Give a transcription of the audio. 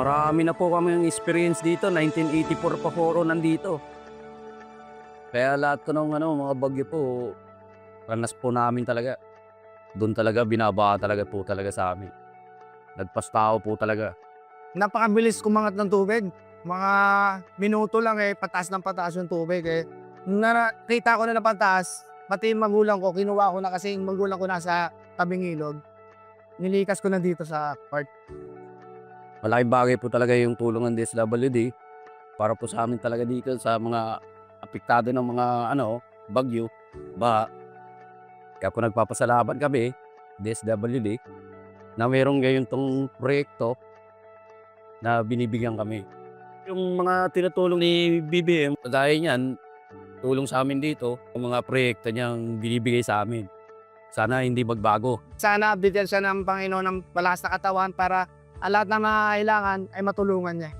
Marami na po kaming experience dito, 1984 pa po ako nandito. Kaya lahat ko ng mga bagyo po, ranas po namin talaga. Do'n talaga binabaha talaga po talaga sa'min. Nagpas-tao po talaga. Napakabilis kumangat ng tubig. Mga minuto lang, pataas ng pataas yung tubig, Nung nakita ko na pataas, pati yung magulang ko kinuha ko na kasi yung magulang ko nasa tabing ilog. Nilikas ko na dito sa part. Malaking bagay po talaga yung tulong ng DSWD para po sa amin talaga dito sa mga apektado ng mga bagyo, baha. Kaya po nagpapasalamat kami, DSWD, na merong ganitong proyekto na binibigyan kami. Yung mga tinutulong ni BBM, kagaya niyan, tulong sa amin dito, yung mga proyekto niyang binibigay sa amin. Sana hindi magbago. Sana bigyan siya ng Panginoon ng malakas na katawan para ang lahat ng mga kailangan ay matulungan niya.